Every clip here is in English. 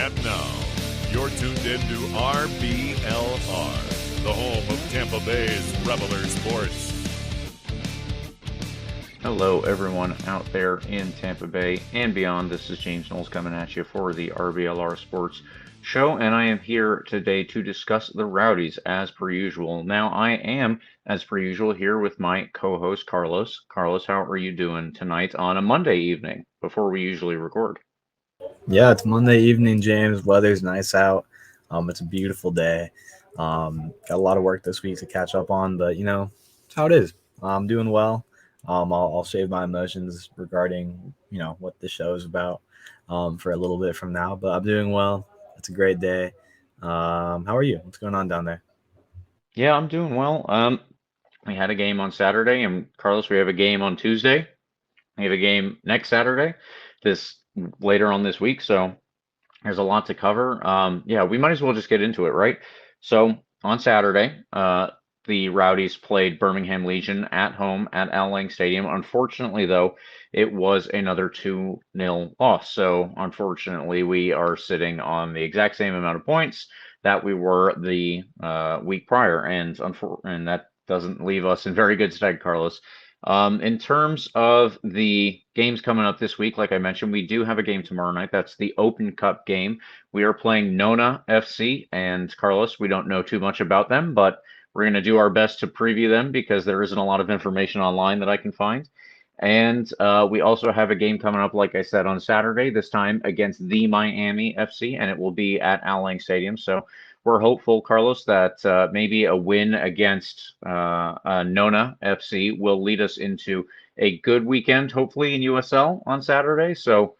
And now, you're tuned in to RBLR, the home of Tampa Bay's Reveler Sports. Hello, everyone out there in Tampa Bay and beyond. This is James Knowles coming at you for the RBLR Sports Show, and I am here today to discuss the Rowdies as per usual. Now, I am, as per usual, here with my co-host, Carlos. Carlos, how are you doing tonight on a Monday evening before we usually record? Yeah, it's Monday evening, James. Weather's nice out. It's a beautiful day. Got a lot of work this week to catch up on, but it's how it is. I'm doing well. I'll save my emotions regarding what the show is about for a little bit from now, but I'm doing well. It's a great day. How are you? What's going on down there? Yeah, I'm doing well. We had a game on Saturday, and Carlos, we have a game on Tuesday. We have a game next Saturday, this later on this week. So there's a lot to cover. Yeah, we might as well just get into it, right? So on Saturday, the Rowdies played Birmingham Legion at home at Al Lang Stadium. Unfortunately, though, it was another 2-0 loss. So unfortunately, we are sitting on the exact same amount of points that we were the week prior, and that doesn't leave us in very good stead, Carlos. In terms of the games coming up this week, like I mentioned, we do have a game tomorrow night. That's the Open Cup game. We are playing Nona FC, and Carlos, we don't know too much about them, but we're going to do our best to preview them because there isn't a lot of information online that I can find. And we also have a game coming up, like I said, on Saturday, this time against the Miami FC, and it will be at Al Lang Stadium. So we're hopeful, Carlos, that maybe a win against Nona FC will lead us into a good weekend, hopefully in USL on Saturday. So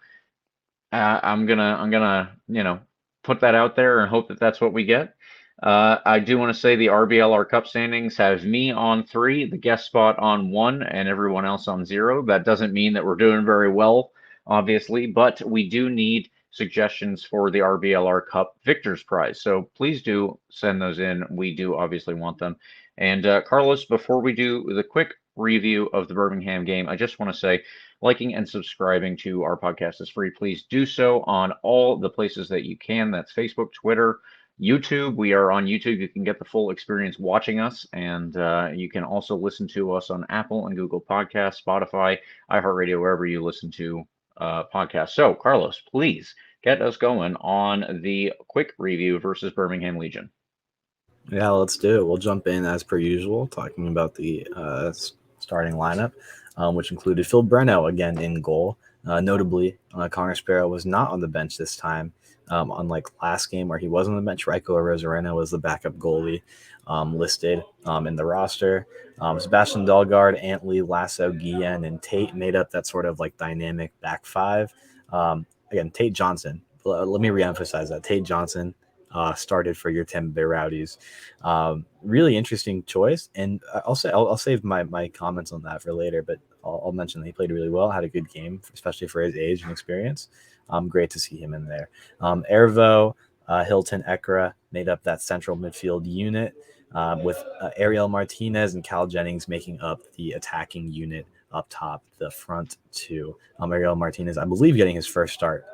I'm gonna put that out there and hope that that's what we get. I do want to say the RBLR Cup standings have me on 3, the guest spot on 1, and everyone else on 0. That doesn't mean that we're doing very well, obviously, but we do need suggestions for the RBLR Cup Victor's Prize. So please do send those in. We do obviously want them. And Carlos, before we do the quick review of the Birmingham game, I just want to say liking and subscribing to our podcast is free. Please do so on all the places that you can. That's Facebook, Twitter, YouTube. We are on YouTube. You can get the full experience watching us, and you can also listen to us on Apple and Google Podcasts, Spotify, iHeartRadio, wherever you listen to podcasts. So, Carlos, please get us going on the quick review versus Birmingham Legion. Yeah, let's do it. We'll jump in as per usual, talking about the starting lineup, which included Phil Breno again in goal. Notably, Connor Sparrow was not on the bench this time. Unlike last game where he was on the bench, Raiko Rosarena was the backup goalie listed in the roster. Sebastian Dahlgaard, Antley, Lasso, Guillen, and Tate made up that sort of like dynamic back five. Again, Tate Johnson. Let me reemphasize that. Tate Johnson started for your Tampa Bay Rowdies. Really interesting choice. And I'll save my comments on that for later, but I'll mention that he played really well, had a good game, especially for his age and experience. Great to see him in there. Ervo, Hilton, Ekra made up that central midfield unit with Ariel Martinez and Cal Jennings making up the attacking unit up top, the front two. Ariel Martinez, I believe, getting his first start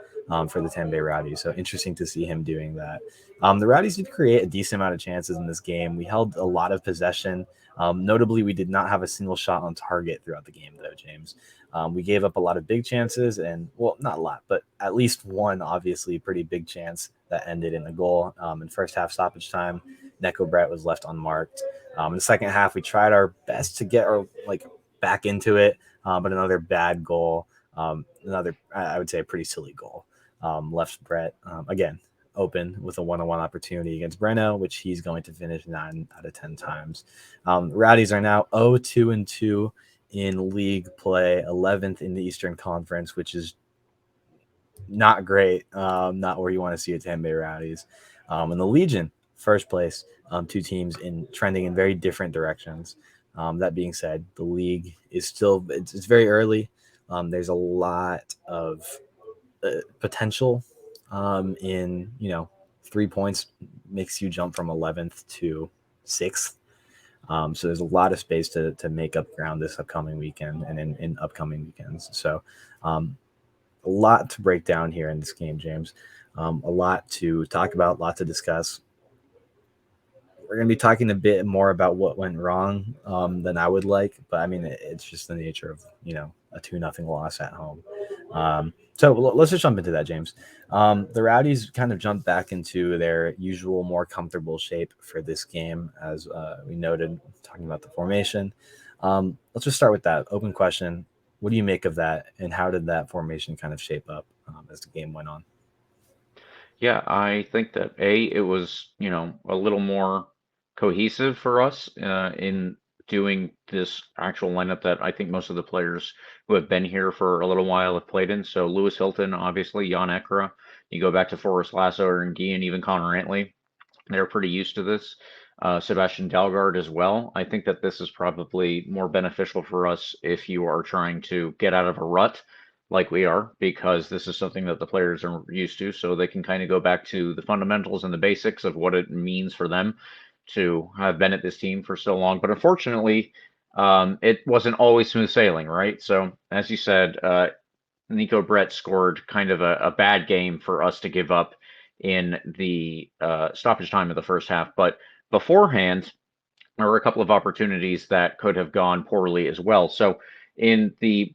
for the Tampa Bay Rowdies. So interesting to see him doing that. The Rowdies did create a decent amount of chances in this game. We held a lot of possession. Notably, we did not have a single shot on target throughout the game, though, James. We gave up a lot of big chances and, well, not a lot, but at least one, obviously, pretty big chance that ended in a goal. In first half stoppage time, Neko Brett was left unmarked. In the second half, we tried our best to get back into it, but another bad goal, another, I would say, a pretty silly goal. Left Brett, again, open with a one-on-one opportunity against Breno, which he's going to finish 9 out of 10 times. Rowdies are now 0-2-2 in league play, 11th in the Eastern Conference, which is not great, not where you want to see a Tampa Bay Rowdies. And the Legion, first place, 2 teams trending in very different directions. That being said, the league is still, it's very early. There's a lot of potential in 3 points makes you jump from 11th to 6th. So there's a lot of space to make up ground this upcoming weekend and in upcoming weekends. So a lot to break down here in this game, James. A lot to talk about, a lot to discuss. We're going to be talking a bit more about what went wrong than I would like, but I mean, it's just the nature of, a 2-0 loss at home. So let's just jump into that, James. The Rowdies kind of jumped back into their usual, more comfortable shape for this game, as we noted, talking about the formation. Let's just start with that open question. What do you make of that, and how did that formation kind of shape up as the game went on? Yeah, I think that it was, a little more cohesive for us in doing this actual lineup that I think most of the players who have been here for a little while have played in. So Lewis Hilton, obviously, Jan Ekra, you go back to Forrest Lasser and Guy and even Connor Antley. They're pretty used to this. Sebastian Dalgard as well. I think that this is probably more beneficial for us if you are trying to get out of a rut like we are, because this is something that the players are used to, so they can kind of go back to the fundamentals and the basics of what it means for them to have been at this team for so long. But unfortunately, it wasn't always smooth sailing, right? So as you said, Nico Brett scored kind of a bad game for us to give up in the stoppage time of the first half. But beforehand, there were a couple of opportunities that could have gone poorly as well. So in the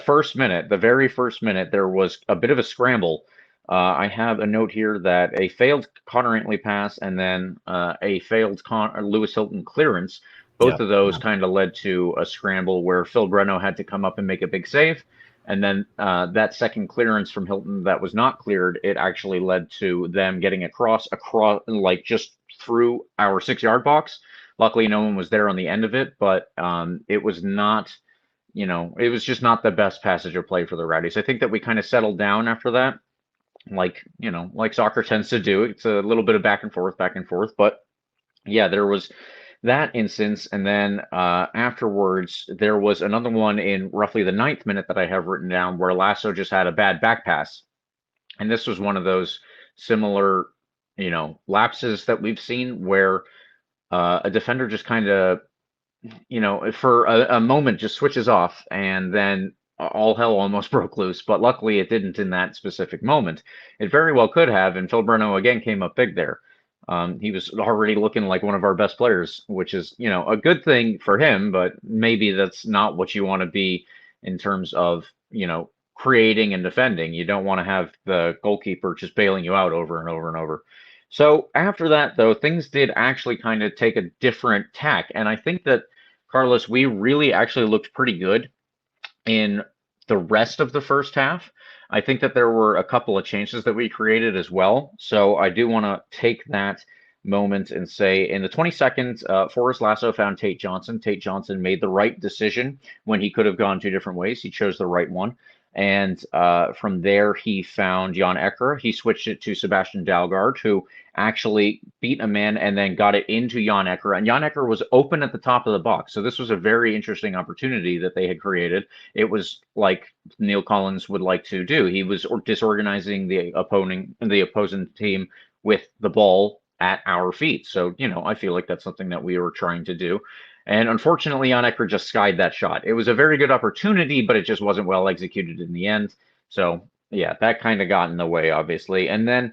first minute, the very first minute, there was a bit of a scramble. I have a note here that a failed Connor Antley pass and then a failed Lewis Hilton clearance. Both of those kind of led to a scramble where Phil Breno had to come up and make a big save. And then that second clearance from Hilton that was not cleared, it actually led to them getting across, like just through our 6-yard box. Luckily, no one was there on the end of it, but it was not, it was just not the best passage of play for the Rowdies. I think that we kind of settled down after that, like soccer tends to do. It's a little bit of back and forth. But yeah, there was that instance, and then afterwards there was another one in roughly the 9th minute that I have written down where Lasso just had a bad back pass, and this was one of those similar, lapses that we've seen where a defender just kind of, for a moment just switches off, and then all hell almost broke loose. But luckily, it didn't in that specific moment. It very well could have, and Phil Breno again came up big there. He was already looking like one of our best players, which is, a good thing for him, but maybe that's not what you want to be in terms of, creating and defending. You don't want to have the goalkeeper just bailing you out over and over and over. So after that, though, things did actually kind of take a different tack. And I think that, Carlos, we really actually looked pretty good in the rest of the first half. I think that there were a couple of chances that we created as well. So I do want to take that moment and say in the 22nd, Forrest Lasso found Tate Johnson. Tate Johnson made the right decision when he could have gone 2 different ways. He chose the right one. And from there, he found Jan Ekra. He switched it to Sebastian Dalgard, who actually beat a man and then got it into Jan Ekra. And Jan Ekra was open at the top of the box. So this was a very interesting opportunity that they had created. It was like Neill Collins would like to do. He was disorganizing the opposing team with the ball at our feet. So, I feel like that's something that we were trying to do. And unfortunately, Jan Ekra just skied that shot. It was a very good opportunity, but it just wasn't well executed in the end. So, yeah, that kind of got in the way, obviously. And then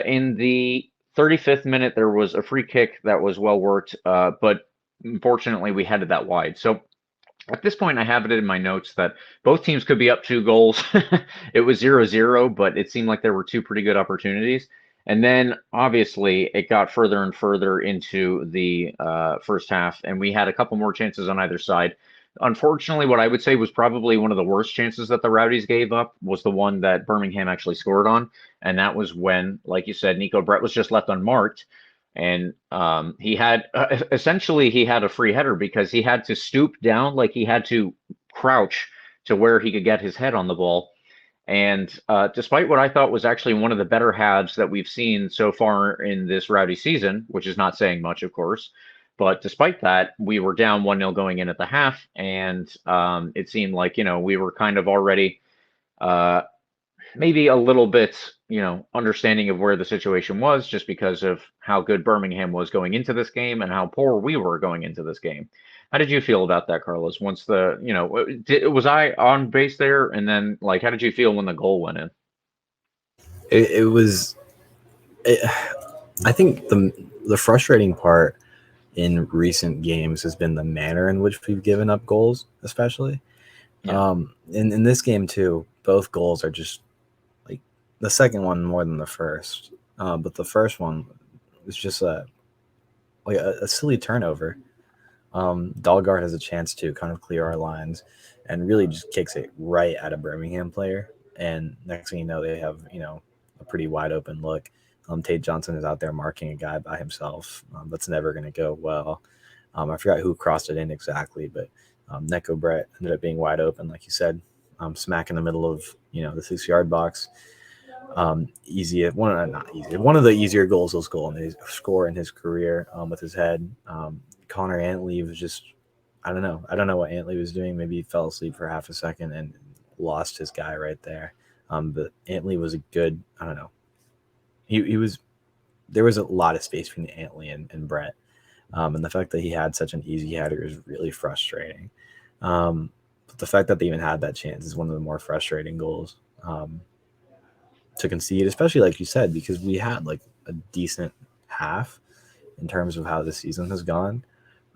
in the 35th minute, there was a free kick that was well worked, but unfortunately, we headed that wide. So at this point, I have it in my notes that both teams could be up 2 goals. It was 0-0, but it seemed like there were 2 pretty good opportunities. And then, obviously, it got further and further into the first half, and we had a couple more chances on either side. Unfortunately, what I would say was probably one of the worst chances that the Rowdies gave up was the one that Birmingham actually scored on, and that was when, like you said, Nico Brett was just left unmarked, and he had essentially he had a free header because he had to stoop down, like he had to crouch to where he could get his head on the ball. And despite what I thought was actually one of the better halves that we've seen so far in this Rowdy season, which is not saying much, of course, but despite that, we were down 1-0 going in at the half, and it seemed like, we were kind of already maybe a little bit, understanding of where the situation was just because of how good Birmingham was going into this game and how poor we were going into this game. How did you feel about that, Carlos? Once was I on base there? And then, how did you feel when the goal went in? it was. I think the frustrating part in recent games has been the manner in which we've given up goals, especially. Yeah. In this game too, both goals are just like the second one more than the first. But the first one was just a silly turnover. Dalgard has a chance to kind of clear our lines and really just kicks it right at a Birmingham player. And next thing you know, they have, a pretty wide open look. Tate Johnson is out there marking a guy by himself. That's never going to go well. I forgot who crossed it in exactly, but Neko Brett ended up being wide open, like you said, smack in the middle of, the 6-yard box. One of the easier goals he'll score in his career with his head. Connor Antley was just, I don't know what Antley was doing. Maybe he fell asleep for half a second and lost his guy right there. But Antley was a good, I don't know. There was a lot of space between Antley and Brett. And the fact that he had such an easy header is really frustrating. But the fact that they even had that chance is one of the more frustrating goals to concede, especially like you said, because we had like a decent half in terms of how the season has gone.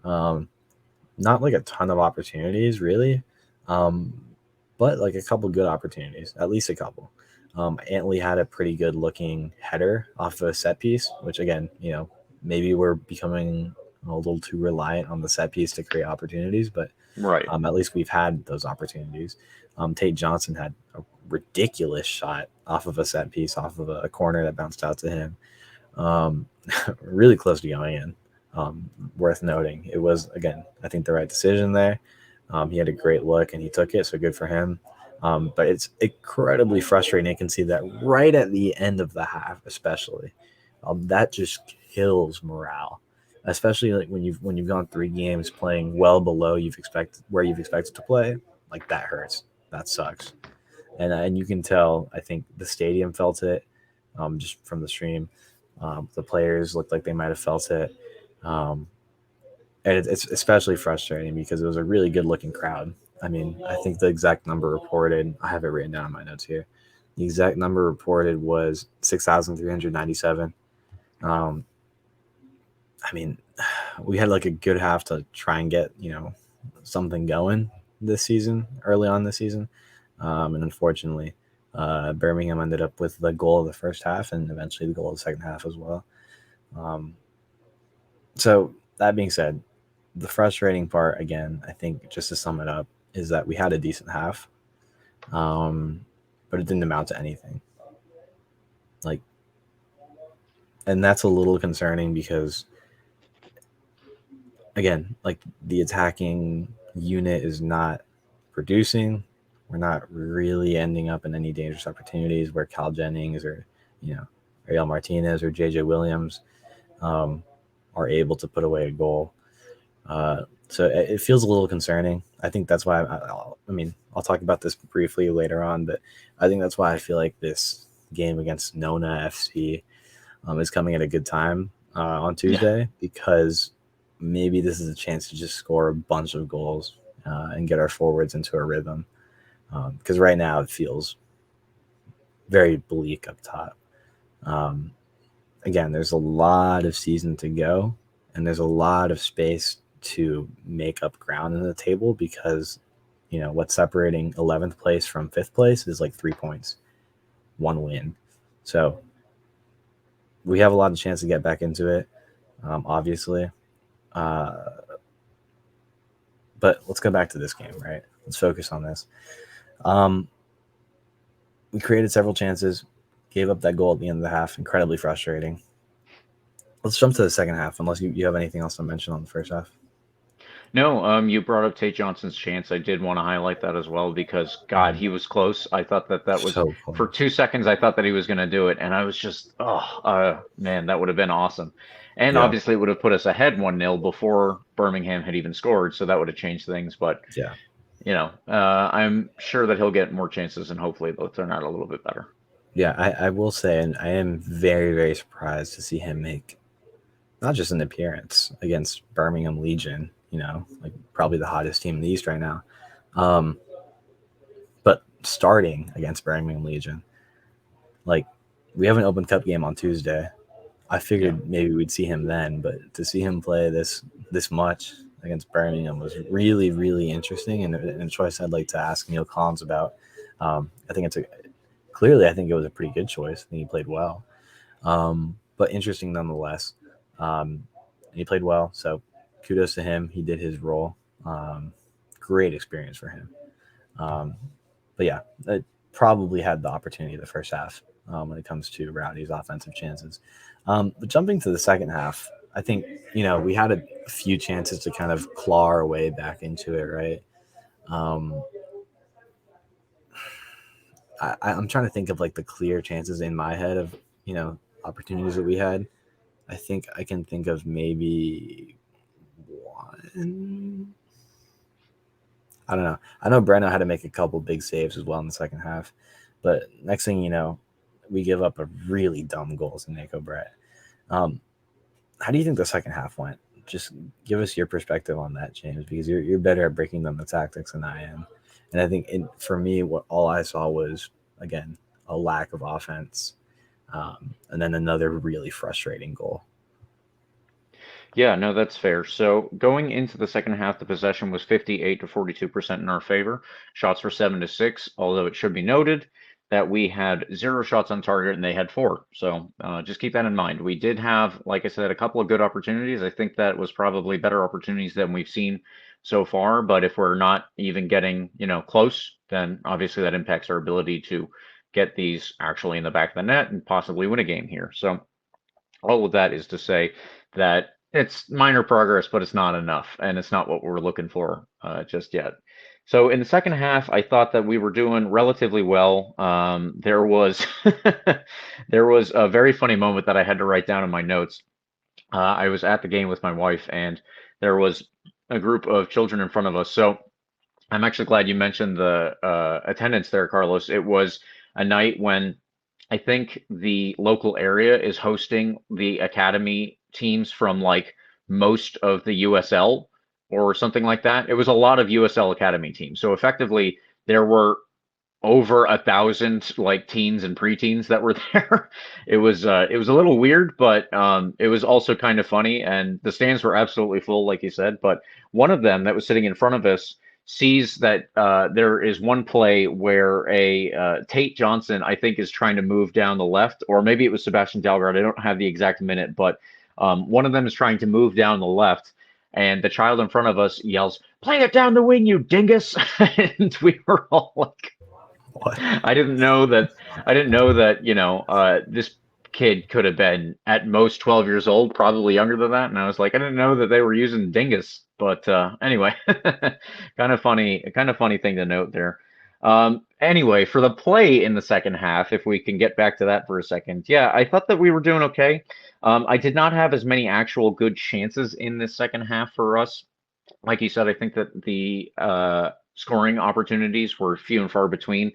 Not like a ton of opportunities, really, but like a couple good opportunities, at least a couple. Antley had a pretty good looking header off of a set piece, which again, maybe we're becoming a little too reliant on the set piece to create opportunities, but Right. at least we've had those opportunities. Tate Johnson had a ridiculous shot off of a set piece, off of a corner that bounced out to him. Really close to going in. Worth noting. It was, again, I think the right decision there. He had a great look and he took it, so good for him. But it's incredibly frustrating. I can see that right at the end of the half, especially. That just kills morale, especially like when you've gone 3 games playing well below where you've expected to play. Like that hurts. That sucks. And you can tell. I think the stadium felt it, just from the stream. The players looked like they might have felt it. And it's especially frustrating because it was a really good looking crowd. I mean, I think the exact number reported, I have it written down in my notes here. The exact number reported was 6,397. I mean, we had like a good half to try and get, something going this season, early on this season. And unfortunately, Birmingham ended up with the goal of the first half and eventually the goal of the second half as well. So that being said, the frustrating part, again, I think just to sum it up, is that we had a decent half, but it didn't amount to anything. And that's a little concerning because, again, like the attacking unit is not producing. We're not really ending up in any dangerous opportunities where Cal Jennings or, Ariel Martinez or JJ Williams are able to put away a goal. So it feels a little concerning. I think that's why I'll talk about this briefly later on, but I think that's why I feel like this game against Nona FC is coming at a good time on Tuesday, because maybe this is a chance to just score a bunch of goals and get our forwards into a rhythm. Because right now it feels very bleak up top. Again, there's a lot of season to go, and there's a lot of space to make up ground in the table because, what's separating 11th place from 5th place is like 3 points, 1 win. So we have a lot of chance to get back into it, obviously. But let's go back to this game, right? Let's focus on this. We created several chances, gave up that goal at the end of the half. Incredibly frustrating. Let's jump to the second half, unless you have anything else to mention on the first half. No, you brought up Tate Johnson's chance. I did want to highlight that as well because, God, he was close. I thought that was, So close. for 2 seconds, I thought that he was going to do it. And I was just, man, that would have been awesome. And obviously it would have put us ahead 1-0 before Birmingham had even scored. So that would have changed things. But, I'm sure that he'll get more chances and hopefully they'll turn out a little bit better. Yeah, I will say, and I am very, very surprised to see him make not just an appearance against Birmingham Legion, like probably the hottest team in the East right now, but starting against Birmingham Legion. Like, we have an Open Cup game on Tuesday. I figured maybe we'd see him then, but to see him play this much against Birmingham was really, really interesting, and a choice I'd like to ask Neill Collins about. I think I think it was a pretty good choice. I think he played well, but interesting nonetheless. He played well, so kudos to him. He did his role. Great experience for him. But yeah, it probably had the opportunity the first half when it comes to Rowdy's offensive chances. But jumping to the second half, I think, we had a few chances to kind of claw our way back into it, right? I'm trying to think of like the clear chances in my head of, opportunities that we had. I think I can think of maybe one. I don't know. I know Breno had to make a couple big saves as well in the second half. But next thing you know, we give up a really dumb goal to Nico Brett. How do you think the second half went? Just give us your perspective on that, James, because you're better at breaking down the tactics than I am. And I think for me, all I saw was, again, a lack of offense, and then another really frustrating goal. Yeah, no, that's fair. So going into the second half, the possession was 58 to 42% in our favor. Shots were 7 to 6, although it should be noted that we had 0 shots on target and they had 4. So just keep that in mind. We did have, like I said, a couple of good opportunities. I think that was probably better opportunities than we've seen so far. But if we're not even getting, close, then obviously that impacts our ability to get these actually in the back of the net and possibly win a game here. So all of that is to say that it's minor progress, but it's not enough, and it's not what we're looking for just yet. So in the second half, I thought that we were doing relatively well. There was there was a very funny moment that I had to write down in my notes. I was at the game with my wife, and there was a group of children in front of us. So I'm actually glad you mentioned the attendance there, Carlos. It was a night when I think the local area is hosting the academy teams from like most of the USL or something like that. It was a lot of USL academy teams. So effectively, there were over 1,000 like teens and preteens that were there. It was a little weird, but it was also kind of funny. And the stands were absolutely full, like you said. But one of them that was sitting in front of us sees that there is one play where a Tate Johnson, I think, is trying to move down the left, or maybe it was Sebastian Dalgard. I don't have the exact minute, but one of them is trying to move down the left, and the child in front of us yells, "Play it down the wing, you dingus!" And we were all like, What? I didn't know that, this kid could have been at most 12 years old, probably younger than that. And I was like, I didn't know that they were using dingus. But anyway, kind of funny thing to note there. Anyway, for the play in the second half, if we can get back to that for a second, yeah, I thought that we were doing okay. I did not have as many actual good chances in this second half for us. Like you said, I think that the scoring opportunities were few and far between,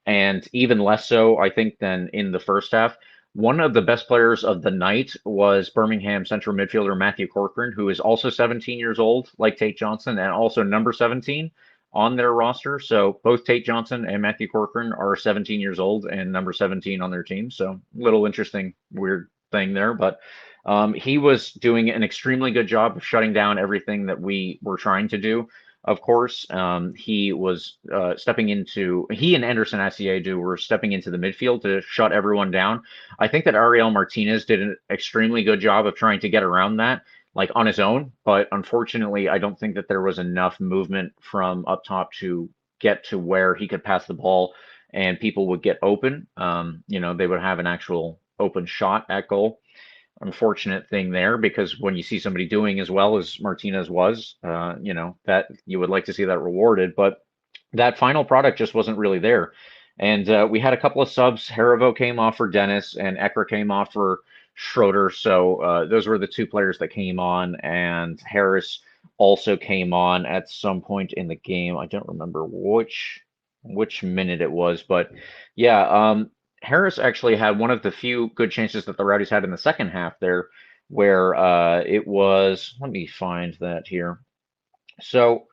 and even less so, I think, than in the first half. One of the best players of the night was Birmingham central midfielder Matthew Corcoran, who is also 17 years old, like Tate Johnson, and also number 17 on their roster. So both Tate Johnson and Matthew Corcoran are 17 years old and number 17 on their team. So little interesting, weird thing there, but he was doing an extremely good job of shutting down everything that we were trying to do. Of course, he was he and Anderson Asiedu were stepping into the midfield to shut everyone down. I think that Ariel Martinez did an extremely good job of trying to get around that, like on his own. But unfortunately, I don't think that there was enough movement from up top to get to where he could pass the ball and people would get open. They would have an actual open shot at goal. Unfortunate thing there, because when you see somebody doing as well as Martinez was, that you would like to see that rewarded, but that final product just wasn't really there. And we had a couple of subs. Harivo came off for Dennis and Ekra came off for Schroeder. So those were the two players that came on, and Harris also came on at some point in the game. I don't remember which minute it was, but yeah, Harris actually had one of the few good chances that the Rowdies had in the second half there, where it was, let me find that here. So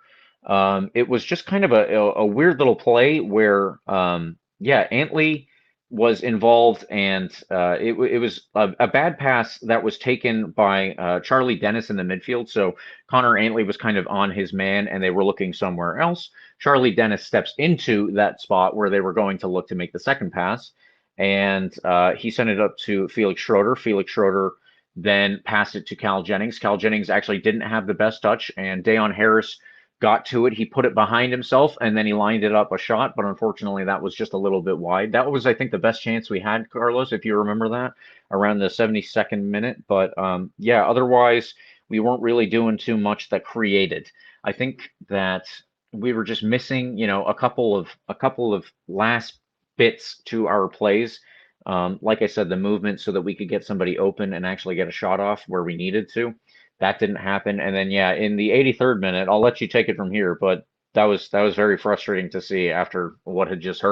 it was just kind of a weird little play where, Antley was involved, and it was a bad pass that was taken by Charlie Dennis in the midfield. So Connor Antley was kind of on his man, and they were looking somewhere else. Charlie Dennis steps into that spot where they were going to look to make the second pass, and he sent it up to Felix Schroeder. Felix Schroeder then passed it to Cal Jennings. Cal Jennings actually didn't have the best touch, and Dayon Harris got to it. He put it behind himself, and then he lined it up a shot, but unfortunately that was just a little bit wide. That was, I think, the best chance we had, Carlos, if you remember that, around the 72nd minute. But yeah, otherwise we weren't really doing too much that created. I think that we were just missing, a couple of last bits to our plays. Like I said, the movement so that we could get somebody open and actually get a shot off where we needed to. That didn't happen. And then, yeah, in the 83rd minute, I'll let you take it from here, but that was very frustrating to see after what had just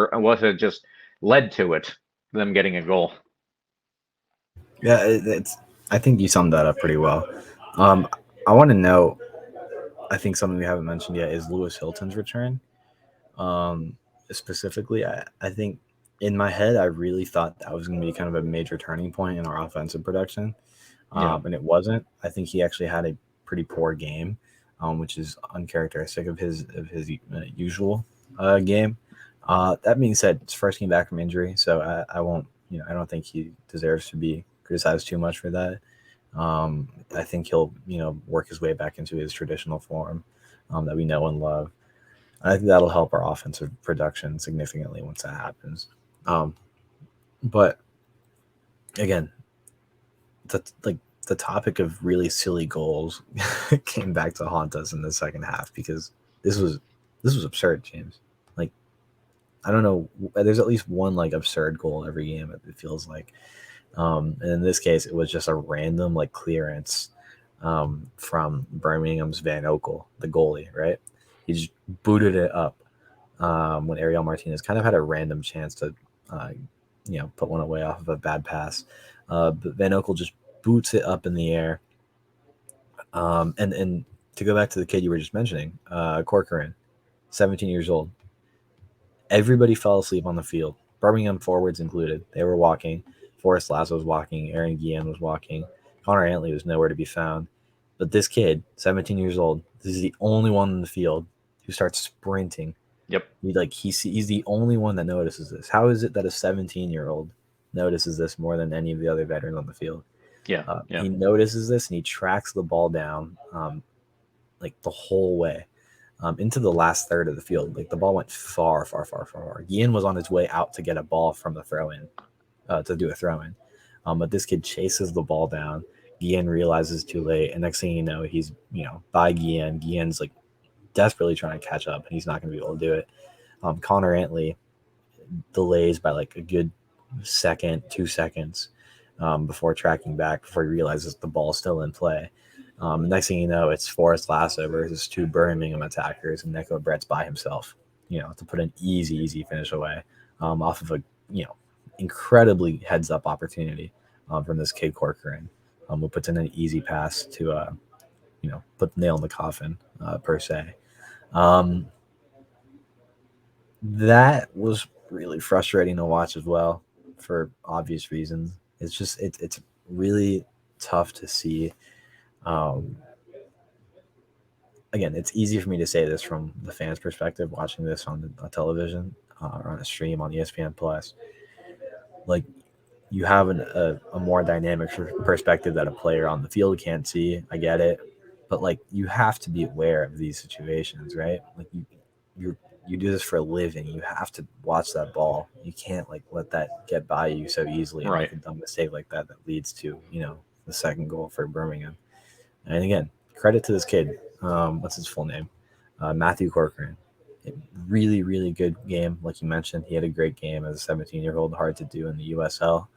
led to it, them getting a goal. Yeah, I think you summed that up pretty well. I want to know, I think something we haven't mentioned yet is Lewis Hilton's return. Specifically, I think in my head, I really thought that was going to be kind of a major turning point in our offensive production. And it wasn't. I think he actually had a pretty poor game, which is uncharacteristic of his usual game. That being said, it's first game back from injury, so I won't. I don't think he deserves to be criticized too much for that. I think he'll work his way back into his traditional form that we know and love. I think that'll help our offensive production significantly once that happens. But again, the topic of really silly goals came back to haunt us in the second half because this was absurd, James. Like, I don't know, there's at least one like absurd goal every game, it feels like. And in this case, it was just a random like clearance from Birmingham's Van Oekel, the goalie, right? He just booted it up when Ariel Martinez kind of had a random chance to put one away off of a bad pass. But Van Oekel just boots it up in the air. And to go back to the kid you were just mentioning, Corcoran, 17 years old. Everybody fell asleep on the field, Birmingham forwards included. They were walking. Forrest Lasso was walking. Aaron Guillen was walking. Connor Antley was nowhere to be found. But this kid, 17 years old, this is the only one in the field who starts sprinting. Yep. He's the only one that notices this. How is it that a 17-year-old notices this more than any of the other veterans on the field? Yeah. He notices this and he tracks the ball down the whole way into the last third of the field. Like the ball went far. Guillen was on his way out to get a ball from the throw-in, to do a throw-in. But this kid chases the ball down. Guillen realizes too late, and next thing you know, he's by Guillen. Guillen's like desperately trying to catch up, and he's not going to be able to do it. Connor Antley delays by like a good 2 seconds before tracking back, before he realizes the ball's still in play. Next thing you know, it's Forrest Lasso versus 2 Birmingham attackers, and Nico Brett's by himself, to put an easy finish away off of a incredibly heads-up opportunity from this kid Corcoran, who puts in an easy pass to put the nail in the coffin per se. That was really frustrating to watch as well, for obvious reasons. It's just it's really tough to see. Again, it's easy for me to say this from the fans' perspective, watching this on the television or on a stream on ESPN Plus. Like, you have a more dynamic perspective that a player on the field can't see. I get it, but like, you have to be aware of these situations, right? Like, you do this for a living. You have to watch that ball. You can't like let that get by you so easily and make a dumb mistake like that leads to the second goal for Birmingham. And again, credit to this kid. What's his full name? Matthew Corcoran. Really, really good game. Like you mentioned, he had a great game as a 17-year-old, hard to do in the USL.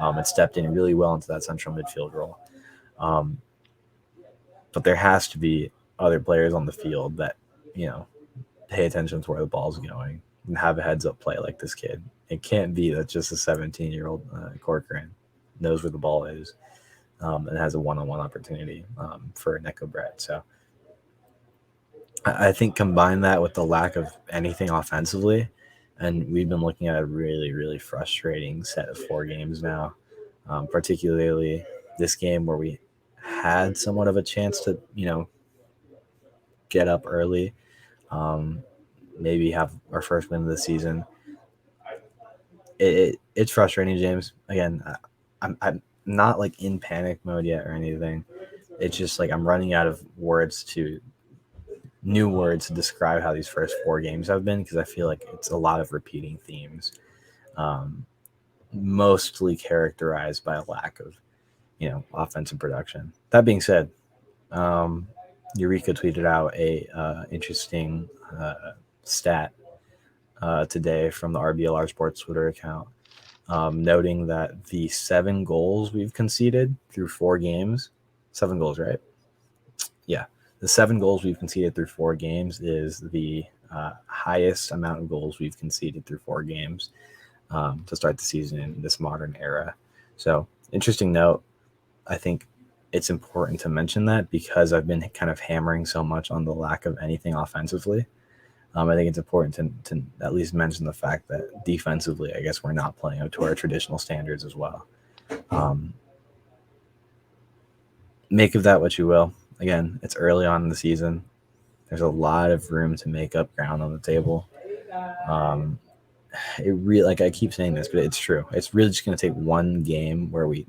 And stepped in really well into that central midfield role. But there has to be other players on the field that, pay attention to where the ball's going and have a heads-up play like this kid. It can't be that just a 17-year-old Corcoran knows where the ball is and has a one-on-one opportunity for Nico Brett. So I think combine that with the lack of anything offensively, And we've been looking at a really, really frustrating set of 4 games now, particularly this game where we had somewhat of a chance to, get up early, maybe have our first win of the season. It's frustrating, James. Again, I'm not like in panic mode yet or anything. It's just like I'm running out of new words to describe how these first 4 games have been, because I feel like it's a lot of repeating themes, mostly characterized by a lack of, offensive production. That being said, Eureka tweeted out a interesting stat today from the RBLR Sports Twitter account, noting that the 7 goals we've conceded through 4 games, 7 goals, right? Yeah. The 7 goals we've conceded through 4 games is the highest amount of goals we've conceded through 4 games to start the season in this modern era. So, interesting note. I think it's important to mention that because I've been kind of hammering so much on the lack of anything offensively. I think it's important to at least mention the fact that defensively, I guess we're not playing up to our traditional standards as well. Make of that what you will. Again, it's early on in the season. There's a lot of room to make up ground on the table. It really, like I keep saying this, but it's true. It's really just going to take one game where we,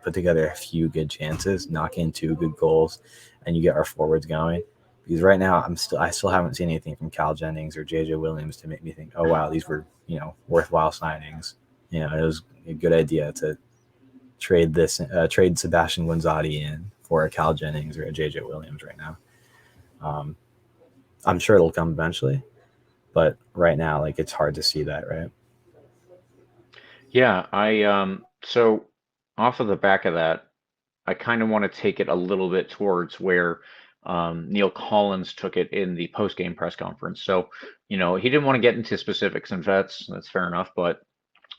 put together a few good chances, knock in 2 good goals, and you get our forwards going. Because right now, I still haven't seen anything from Cal Jennings or JJ Williams to make me think, oh wow, these were worthwhile signings. It was a good idea to trade Sebastian Guinzotti in for a Cal Jennings or a JJ Williams right now. I'm sure it'll come eventually, but right now, like, it's hard to see that, right? Yeah, so off of the back of that, I kind of want to take it a little bit towards where Neill Collins took it in the post-game press conference. So, he didn't want to get into specifics and vets. That's fair enough. But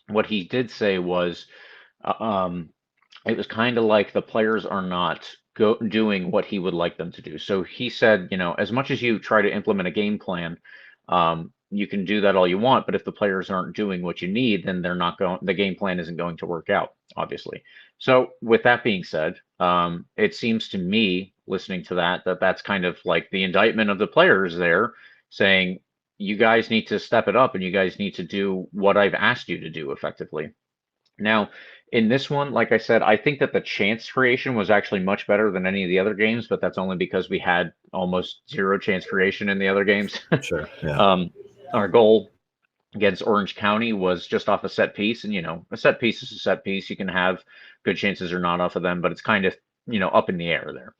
what he did say was it was kind of like the players are not doing what he would like them to do. So he said, as much as you try to implement a game plan, you can do that all you want, but if the players aren't doing what you need, then the game plan isn't going to work out, obviously. So with that being said, it seems to me, listening to that's kind of like the indictment of the players there, saying, you guys need to step it up and you guys need to do what I've asked you to do effectively. Now, in this one, like I said, I think that the chance creation was actually much better than any of the other games, but that's only because we had almost 0 chance creation in the other games. Sure. Yeah. Our goal against Orange County was just off a set piece, and a set piece is a set piece. You can have good chances or not off of them, but it's kind of up in the air there.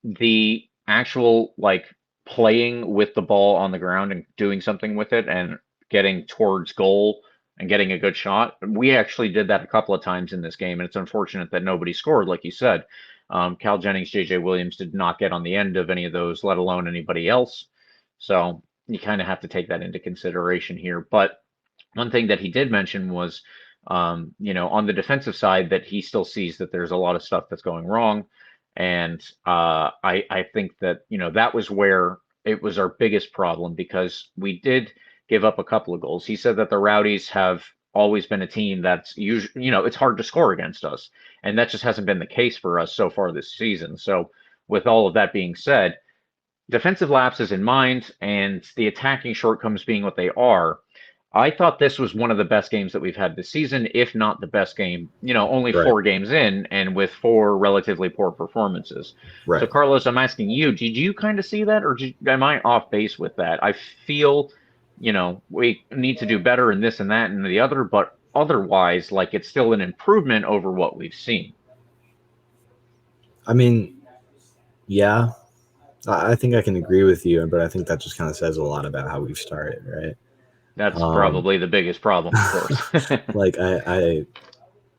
The actual playing with the ball on the ground and doing something with it and getting towards goal and getting a good shot, we actually did that a couple of times in this game, and it's unfortunate that nobody scored, like you said. Cal Jennings, JJ Williams did not get on the end of any of those, let alone anybody else. So you kind of have to take that into consideration here. But one thing that he did mention was, on the defensive side, that he still sees that there's a lot of stuff that's going wrong. And I think that, that was where it was our biggest problem, because we did give up a couple of goals. He said that the Rowdies have always been a team that's usually, it's hard to score against us. And that just hasn't been the case for us so far this season. So with all of that being said, defensive lapses in mind and the attacking shortcomings being what they are, I thought this was one of the best games that we've had this season, if not the best game, only Right. 4 games in and with 4 relatively poor performances. Right. So, Carlos, I'm asking you, did you kind of see that, or am I off base with that? I feel, we need to do better in this and that and the other, but otherwise, it's still an improvement over what we've seen. I mean, yeah, I think I can agree with you, but I think that just kind of says a lot about how we've started, right? That's probably the biggest problem, of course. I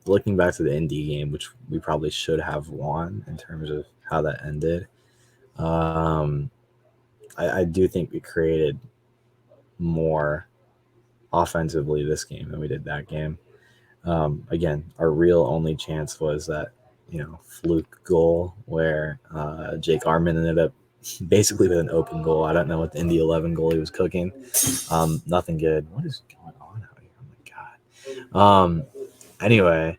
looking back to the Indy game, which we probably should have won in terms of how that ended. I do think we created more offensively this game than we did that game. Again, our real only chance was that fluke goal where Jake Arman ended up basically with an open goal. I don't know what the Indy 11 goalie was cooking. Nothing good. What is going on out here? Oh my god. Anyway,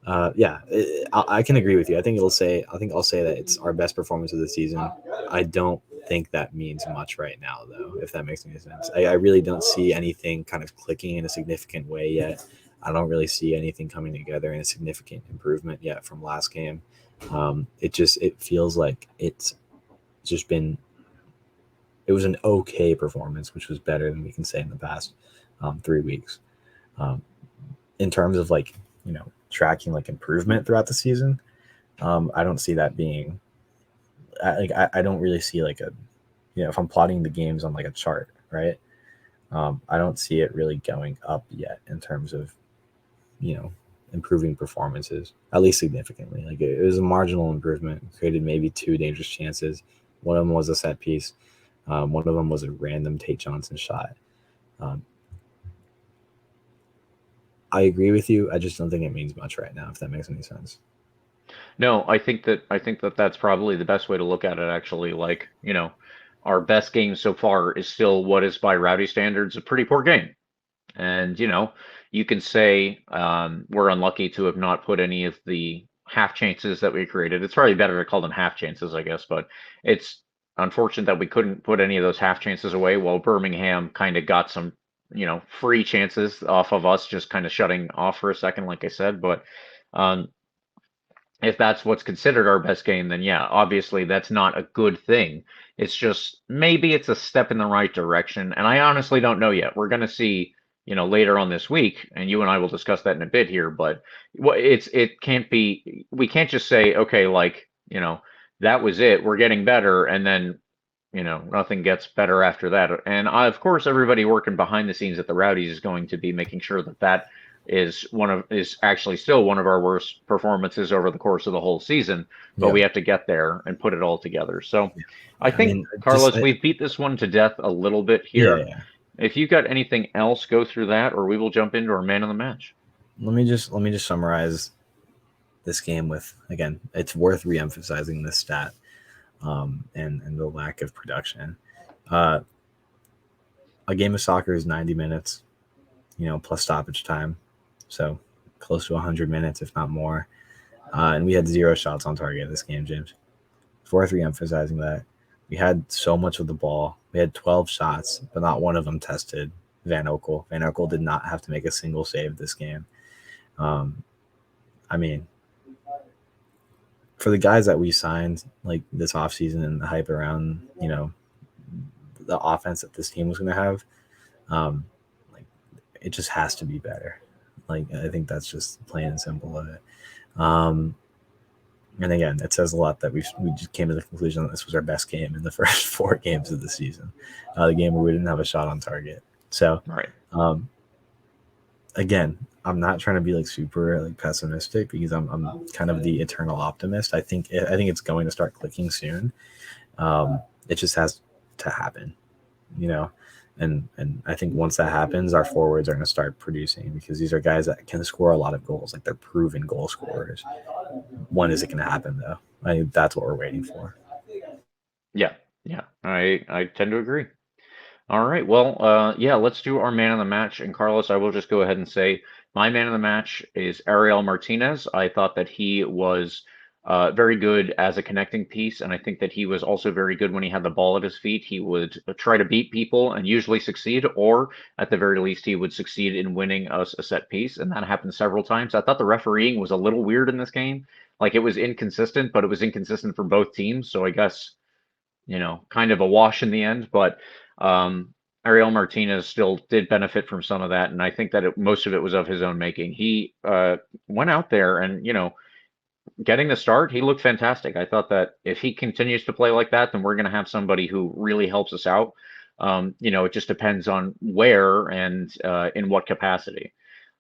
I can agree with you. I think I'll say that it's our best performance of the season. I don't think that means much right now, though, if that makes any sense. I really don't see anything kind of clicking in a significant way yet. I don't really see anything coming together in a significant improvement yet from last game. It feels like it was an okay performance, which was better than we can say in the past 3 weeks. In terms of tracking improvement throughout the season, I don't see that being I don't really see if I'm plotting the games on a chart, right? I don't see it really going up yet in terms of improving performances, at least significantly. It was a marginal improvement. Created maybe 2 dangerous chances. One of them was a set piece. One of them was a random Tate Johnson shot. I agree with you. I just don't think it means much right now, if that makes any sense. No, I think that that's probably the best way to look at it, actually. Our best game so far is still what is by Rowdy standards a pretty poor game. And, you can say we're unlucky to have not put any of the half chances that we created. It's probably better to call them half chances, I guess, but it's unfortunate that we couldn't put any of those half chances away while Birmingham kind of got some, free chances off of us just kind of shutting off for a second, like I said. But if that's what's considered our best game, then yeah, obviously that's not a good thing. It's just maybe it's a step in the right direction. And I honestly don't know yet. We're going to see, later on this week, and you and I will discuss that in a bit here, but it can't be, we can't just say, okay, that was it. We're getting better. And then, nothing gets better after that. And of course, everybody working behind the scenes at the Rowdies is going to be making sure that is actually still one of our worst performances over the course of the whole season, but we have to get there and put it all together. So I think, Carlos, we've beat this one to death a little bit here. Yeah. If you've got anything else, go through that, or we will jump into our man of the match. Let me just summarize this game with, again, it's worth reemphasizing this stat and the lack of production. A game of soccer is 90 minutes, plus stoppage time. So close to 100 minutes, if not more. And we had 0 shots on target this game, James. It's worth re-emphasizing that. We had so much of the ball. We had 12 shots, but not one of them tested Van Oekel. Van Oekel did not have to make a single save this game. I mean, for the guys that we signed this offseason and the hype around, the offense that this team was going to have, it just has to be better. I think that's just plain and simple of it. And again, it says a lot that we just came to the conclusion that this was our best game in the first 4 games of the season. The game where we didn't have a shot on target. So, right. Again, I'm not trying to be super pessimistic because I'm kind of the eternal optimist. I think it's going to start clicking soon. It just has to happen, And I think once that happens, our forwards are going to start producing because these are guys that can score a lot of goals. They're proven goal scorers. When is it going to happen, though? I think that's what we're waiting for. Yeah. I tend to agree. All right. Well, let's do our man of the match. And Carlos, I will just go ahead and say my man of the match is Ariel Martinez. I thought that he was very good as a connecting piece, and I think that he was also very good when he had the ball at his feet. He would try to beat people and usually succeed, or at the very least, he would succeed in winning us a set piece, and that happened several times. I thought the refereeing was a little weird in this game. It was inconsistent, but it was inconsistent for both teams, so I guess, kind of a wash in the end, but Ariel Martinez still did benefit from some of that, and I think that most of it was of his own making. He went out there and, getting the start, he looked fantastic. I thought that if he continues to play like that, then we're going to have somebody who really helps us out. It just depends on where and in what capacity.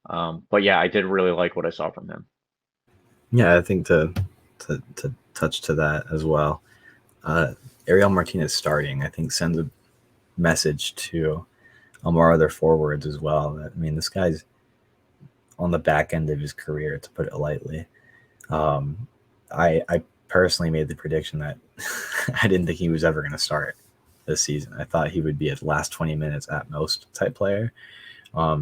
But yeah, I did really like what I saw from him. Yeah, I think to touch to that as well. Ariel Martinez starting, I think, sends a message to our other forwards as well. That, this guy's on the back end of his career, to put it lightly. I personally made the prediction that I didn't think he was ever going to start this season. I thought he would be at the last 20 minutes at most type player,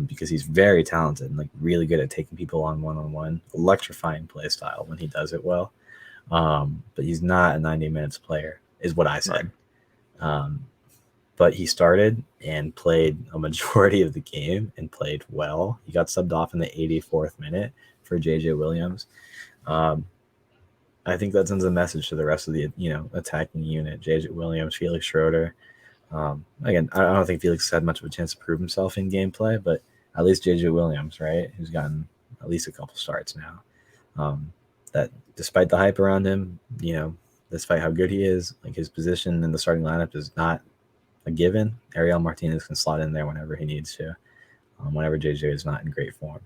because he's very talented and like really good at taking people on one-on-one, electrifying play style when he does it well. But he's not a 90 minutes player, is what I said. Right. But he started and played a majority of the game and played well. He got subbed off in the 84th minute for JJ Williams. I think that sends a message to the rest of the attacking unit. JJ Williams, Felix Schroeder. Again, I don't think Felix had much of a chance to prove himself in gameplay, but at least JJ Williams, right, who's gotten at least a couple starts now. That despite the hype around him, despite how good he is, like his position in the starting lineup is not a given. Ariel Martinez can slot in there whenever he needs to, whenever JJ is not in great form.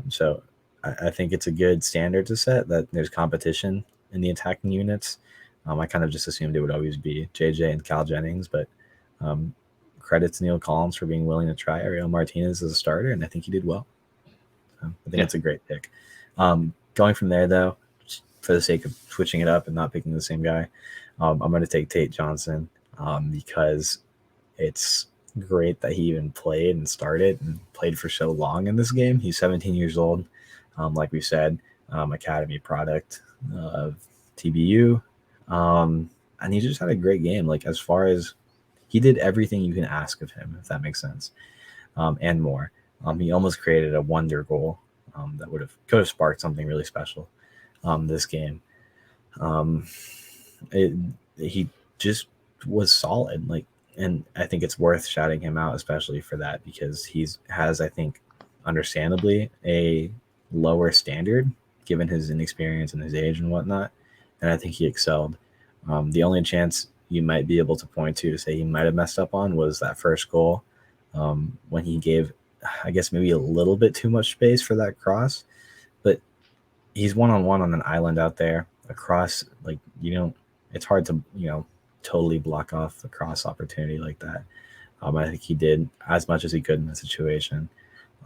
So I think it's a good standard to set that there's competition in the attacking units. I kind of just assumed it would always be JJ and Cal Jennings, but credit to Neill Collins for being willing to try Ariel Martinez as a starter, and I think he did well. So I think it's a great pick. Going from there, though, for the sake of switching it up and not picking the same guy, I'm going to take Tate Johnson because it's great that he even played and started and played for so long in this game. He's 17 years old, like we said, academy product of TBU. And he just had a great game. Like, as far as he did everything you can ask of him, if that makes sense, and more. He almost created a wonder goal that could have sparked something really special this game. He just was solid. Like, and I think it's worth shouting him out, especially for that, because has, I think, understandably a lower standard given his inexperience and his age and whatnot. And I think he excelled. The only chance you might be able to point to say he might have messed up on was that first goal, when he gave, I guess, maybe a little bit too much space for that cross. But he's one-on-one on an island out there. A cross, like, it's hard to, totally block off a cross opportunity like that. I think he did as much as he could in the situation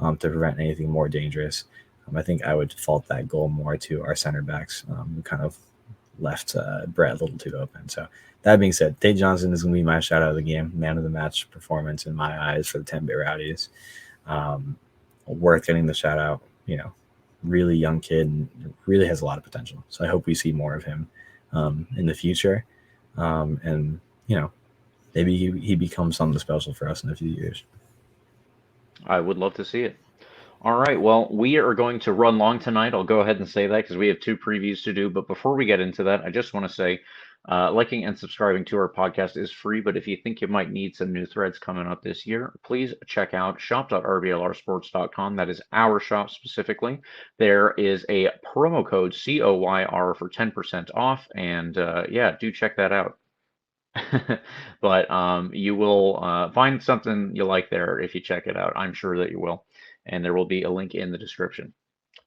to prevent anything more dangerous. I think I would fault that goal more to our center backs, who kind of left Brett a little too open. So that being said, Tate Johnson is going to be my shout out of the game, man of the match performance in my eyes for the 10-bit Rowdies. Worth getting the shout out. Really young kid and really has a lot of potential. So I hope we see more of him in the future. And maybe he becomes something special for us in a few years. I would love to see it. All right. Well, we are going to run long tonight. I'll go ahead and say that because we have 2 previews to do. But before we get into that, I just want to say liking and subscribing to our podcast is free. But if you think you might need some new threads coming up this year, please check out shop.rblrsports.com. That is our shop specifically. There is a promo code COYR for 10% off. And do check that out. But you will find something you like there if you check it out. I'm sure that you will. And there will be a link in the description.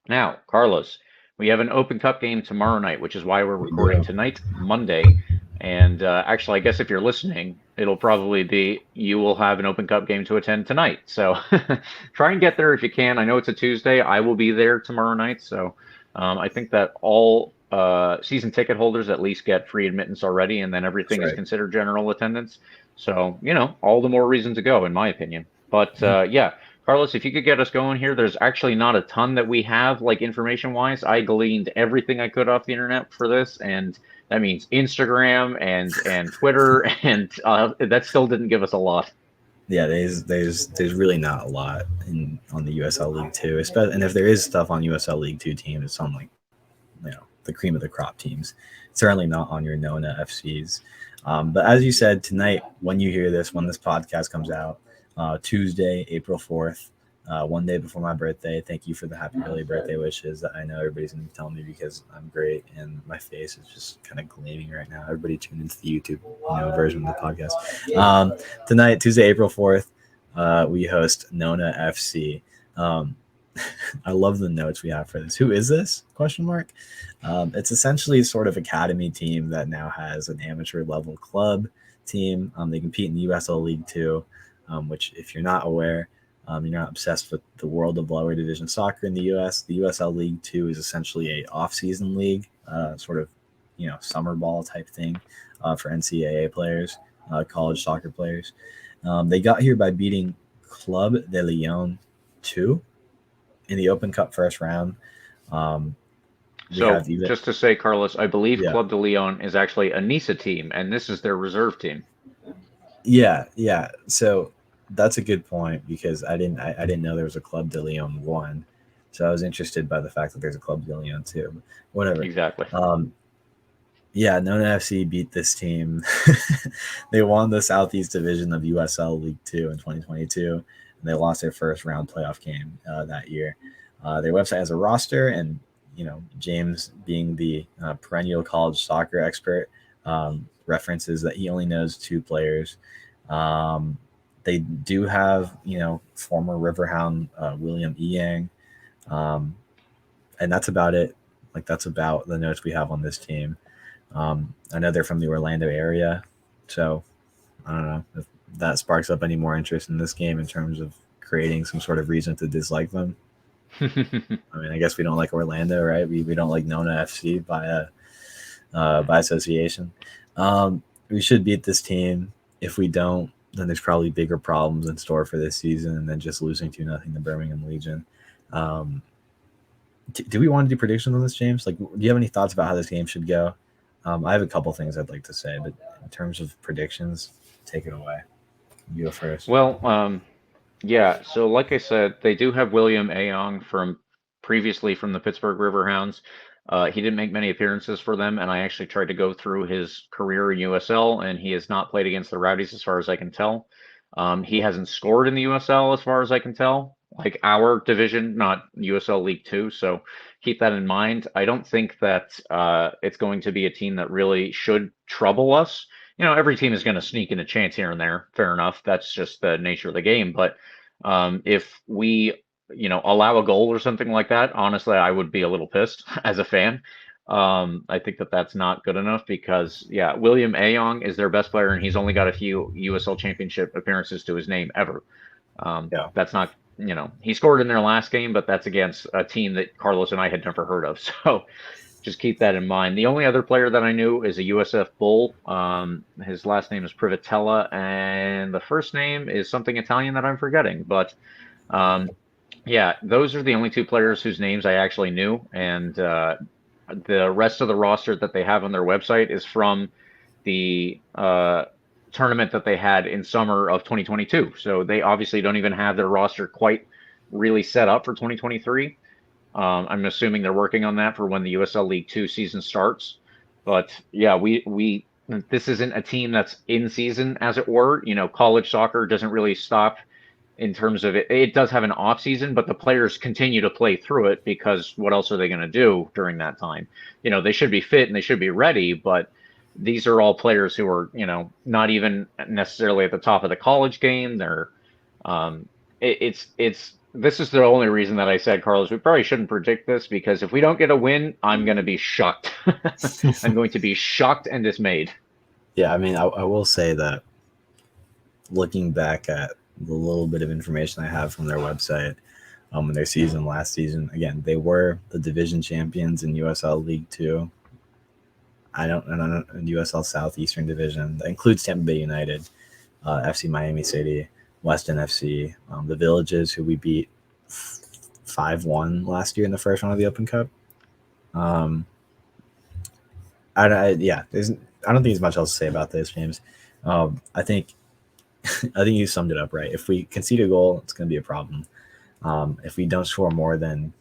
Now, Carlos, we have an Open Cup game tomorrow night, which is why we're recording tonight, Monday. And actually, I guess if you're listening, it'll probably be you will have an Open Cup game to attend tonight. So try and get there if you can. I know it's a Tuesday. I will be there tomorrow night. So I think that all season ticket holders at least get free admittance already, and then everything is considered general attendance. So, all the more reason to go, in my opinion. But Carlos, if you could get us going here, there's actually not a ton that we have, like, information-wise. I gleaned everything I could off the internet for this, and that means Instagram and Twitter, and that still didn't give us a lot. Yeah, there's really not a lot on the USL League 2, especially, and if there is stuff on USL League 2 teams, it's on, like, the cream of the crop teams. Certainly not on your Nona FCs. But as you said, tonight, when you hear this, when this podcast comes out, Tuesday, April 4th, one day before my birthday. Thank you for the happy early birthday wishes that I know everybody's going to be telling me because I'm great and my face is just kind of gleaming right now. Everybody tune into the YouTube version of the podcast. Tonight, Tuesday, April 4th, we host Nona FC. I love the notes we have for this. Who is this? ? It's essentially sort of academy team that now has an amateur level club team. They compete in the USL League 2, which, if you're not aware, you're not obsessed with the world of lower division soccer in the U.S. The USL League 2 is essentially a off-season league, sort of, summer ball type thing for NCAA players, college soccer players. They got here by beating Club de Leon 2 in the Open Cup first round. So just to say, Carlos, I believe Yeah. Club de Leon is actually a NISA team, and this is their reserve team. Yeah. So that's a good point because I didn't know there was a Club de Leon 1. So I was interested by the fact that there's a Club de Leon 2. But whatever. Exactly. Yeah, Nona FC beat this team. They won the Southeast Division of USL League 2 in 2022, and they lost their first round playoff game that year. Their website has a roster, and James, being the perennial college soccer expert, references that he only knows 2 players. They do have former Riverhound William Eyang, and that's about it. Like, that's about the notes we have on this team. I know they're from the Orlando area, so I don't know if that sparks up any more interest in this game in terms of creating some sort of reason to dislike them. I mean, I guess we don't like Orlando, right? We don't like Nona FC by association. We should beat this team. If we don't, then there's probably bigger problems in store for this season than just losing 2-0 to Birmingham Legion. Do we want to do predictions on this, James? Like, do you have any thoughts about how this game should go? I have a couple things I'd like to say, but in terms of predictions, take it away. You go first. Well, yeah. So like I said, they do have William Ayong previously from the Pittsburgh Riverhounds. He didn't make many appearances for them, and I actually tried to go through his career in USL, and he has not played against the Rowdies as far as I can tell. He hasn't scored in the USL as far as I can tell, like our division, not USL League 2. So keep that in mind. I don't think that it's going to be a team that really should trouble us. Every team is going to sneak in a chance here and there. Fair enough. That's just the nature of the game. But if we, allow a goal or something like that, honestly, I would be a little pissed as a fan. I think that that's not good enough because, yeah, William Ayong is their best player, and he's only got a few USL Championship appearances to his name ever. That's not, he scored in their last game, but that's against a team that Carlos and I had never heard of. So just keep that in mind. The only other player that I knew is a USF Bull. His last name is Privitella, and the first name is something Italian that I'm forgetting. But yeah, those are the only 2 players whose names I actually knew. And the rest of the roster that they have on their website is from the tournament that they had in summer of 2022. So they obviously don't even have their roster quite really set up for 2023. I'm assuming they're working on that for when the USL League 2 season starts. But yeah, this isn't a team that's in season, as it were. College soccer doesn't really stop in terms of it. It does have an off season, but the players continue to play through it because what else are they going to do during that time? They should be fit and they should be ready, but these are all players who are, not even necessarily at the top of the college game. They're, this is the only reason that I said, Carlos, we probably shouldn't predict this because if we don't get a win, I'm going to be shocked. I'm going to be shocked and dismayed. Yeah, I mean, I will say that looking back at the little bit of information I have from their website, in their season last season, again, they were the division champions in USL League 2. I don't know, in USL Southeastern Division. That includes Tampa Bay United, FC Miami City, Weston FC, the Villages, who we beat 5-1 last year in the first round of the Open Cup. I don't think there's much else to say about this, James. I think you summed it up right. If we concede a goal, it's going to be a problem. If we don't score more than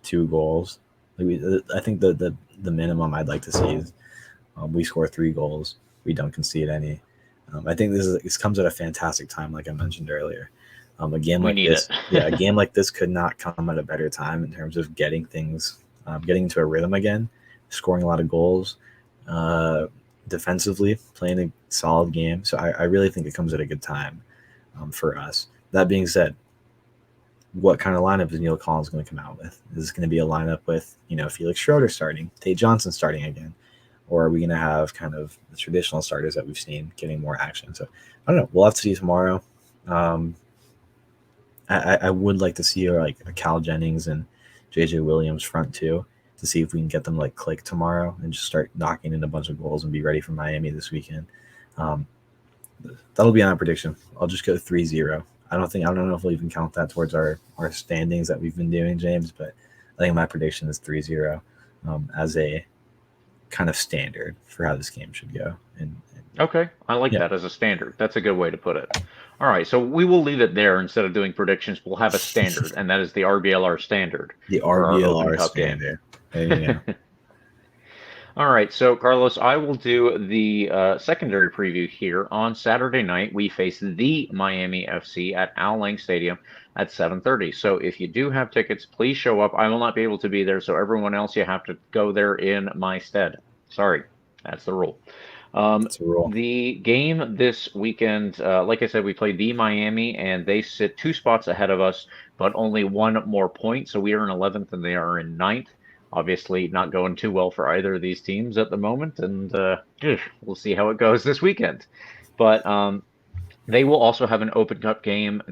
2 goals, I think the minimum I'd like to see is we score 3 goals, we don't concede any. I think this comes at a fantastic time, like I mentioned earlier. A game like this, a game like this could not come at a better time in terms of getting things, getting into a rhythm again, scoring a lot of goals, defensively playing a solid game. So I really think it comes at a good time for us. That being said, what kind of lineup is Neill Collins going to come out with? Is this going to be a lineup with, Felix Schroeder starting, Tate Johnson starting again? Or are we going to have kind of the traditional starters that we've seen getting more action? So I don't know. We'll have to see tomorrow. I would like to see like a Cal Jennings and JJ Williams front 2. to see if we can get them like click tomorrow and just start knocking in a bunch of goals and be ready for Miami this weekend. That'll be on our prediction. I'll just go 3-0. I don't know if we'll even count that towards our standings that we've been doing, James, but I think my prediction is 3-0 as a kind of standard for how this game should go. Okay, I like that as a standard. That's a good way to put it. All right, so we will leave it there. Instead of doing predictions, we'll have a standard, and that is the RBLR standard. The RBLR standard. There you go. All right, so Carlos, I will do the secondary preview here. On Saturday night, we face the Miami FC at Al Lang Stadium at 7:30. So if you do have tickets, please show up. I will not be able to be there, so everyone else, you have to go there in my stead. Sorry, that's the rule. The game this weekend, like I said, we played the Miami, and they sit 2 spots ahead of us, but only 1 more point. So we are in 11th, and they are in 9th. Obviously, not going too well for either of these teams at the moment, and we'll see how it goes this weekend. But they will also have an Open Cup game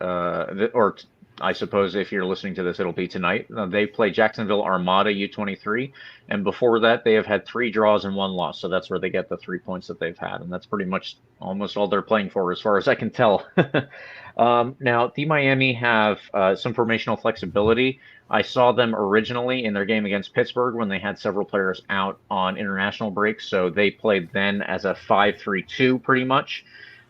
or I suppose if you're listening to this, it'll be tonight. They play Jacksonville Armada U23, and before that, they have had 3 draws and 1 loss. So that's where they get the 3 points that they've had, and that's pretty much almost all they're playing for, as far as I can tell. Now, the Miami have some formational flexibility. I saw them originally in their game against Pittsburgh when they had several players out on international breaks, so they played then as a 5-3-2 pretty much.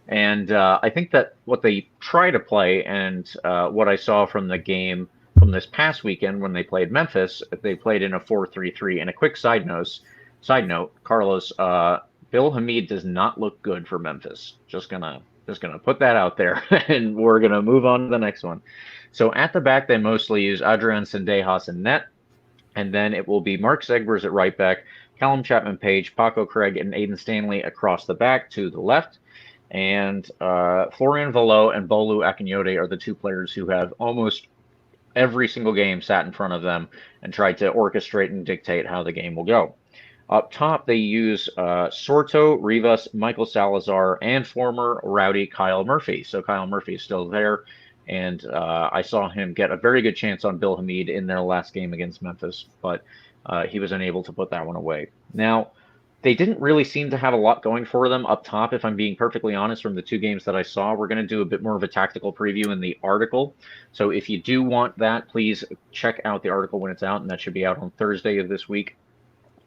And I think that what they try to play, and what I saw from the game from this past weekend when they played Memphis, they played in a 4-3-3. And a quick side note, Carlos, Bill Hamid does not look good for Memphis. Just gonna put that out there, and we're gonna move on to the next one. So at the back, they mostly use Adrian Sendejas in net, and then it will be Mark Zegbers at right back, Callum Chapman-Page, Paco Craig, and Aiden Stanley across the back to the left. And Florian Valot and Bolu Akinyote are the 2 players who have almost every single game sat in front of them and tried to orchestrate and dictate how the game will go. Up top, they use Sorto, Rivas, Michael Salazar, and former Rowdie Kyle Murphy. So Kyle Murphy is still there, and I saw him get a very good chance on Bill Hamid in their last game against Memphis, but he was unable to put that one away. Now, they didn't really seem to have a lot going for them up top, if I'm being perfectly honest, from the 2 games that I saw. We're going to do a bit more of a tactical preview in the article. So if you do want that, please check out the article when it's out, and that should be out on Thursday of this week.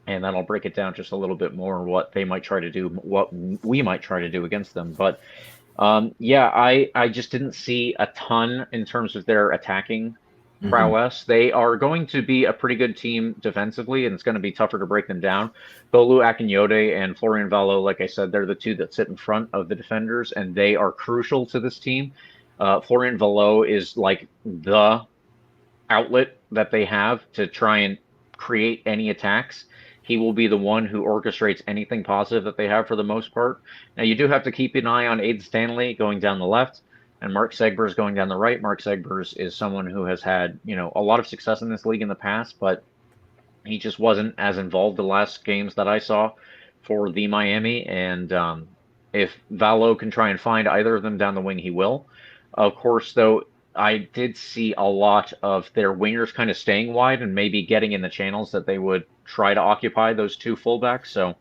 And that'll break it down just a little bit more, what they might try to do, what we might try to do against them. But I just didn't see a ton in terms of their attacking prowess. They are going to be a pretty good team defensively, and it's going to be tougher to break them down. Bolu Akinyote and Florian Valot, like I said, they're the 2 that sit in front of the defenders, and they are crucial to this team. Florian Valot is like the outlet that they have to try and create any attacks. He will be the one who orchestrates anything positive that they have for the most part. Now, you do have to keep an eye on Aiden Stanley going down the left, and Mark Zegbers going down the right. Mark Zegbers is someone who has had, a lot of success in this league in the past, but he just wasn't as involved the last games that I saw for the Miami. And if Valo can try and find either of them down the wing, he will. Of course, though, I did see a lot of their wingers kind of staying wide and maybe getting in the channels that they would try to occupy those 2 fullbacks. So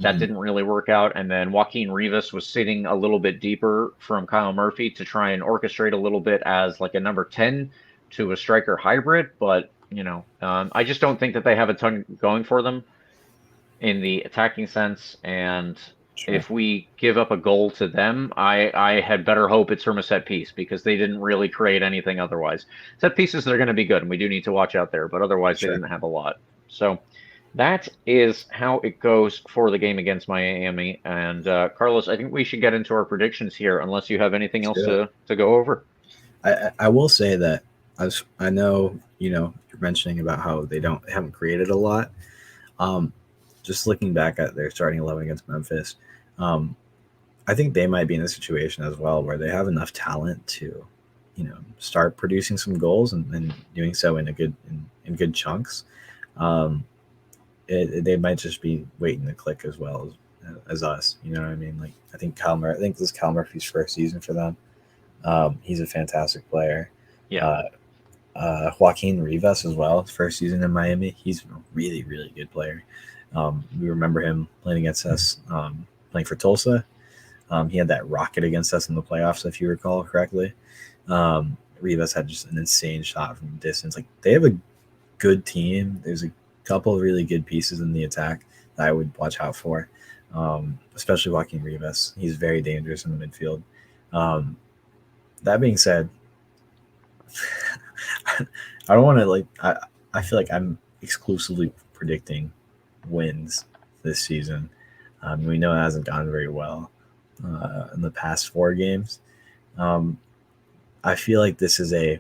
that didn't really work out. And then Joaquin Rivas was sitting a little bit deeper from Kyle Murphy to try and orchestrate a little bit as like a number 10 to a striker hybrid. But, I just don't think that they have a ton going for them in the attacking sense. And if we give up a goal to them, I had better hope it's from a set piece, because they didn't really create anything otherwise. Set pieces, they're going to be good, and we do need to watch out there. But otherwise, they didn't have a lot. So that is how it goes for the game against Miami. And Carlos, I think we should get into our predictions here, unless you have anything else to go over. I will say that I know, you're mentioning about how they haven't created a lot. Just looking back at their starting 11 against Memphis, I think they might be in a situation as well where they have enough talent to, start producing some goals and doing so in good chunks. They might just be waiting to click as well as us. You know what I mean? Like, I think this is Kyle Murphy's first season for them. He's a fantastic player. Yeah. Joaquin Rivas as well. His first season in Miami. He's a really, really good player. We remember him playing against us, playing for Tulsa. He had that rocket against us in the playoffs, if you recall correctly. Rivas had just an insane shot from distance. Like, they have a good team. There's a couple of really good pieces in the attack that I would watch out for, especially Joaquin Rivas. He's very dangerous in the midfield. That being said, I don't want to I feel like I'm exclusively predicting wins this season. We know it hasn't gone very well in the past 4 games. I feel like this is a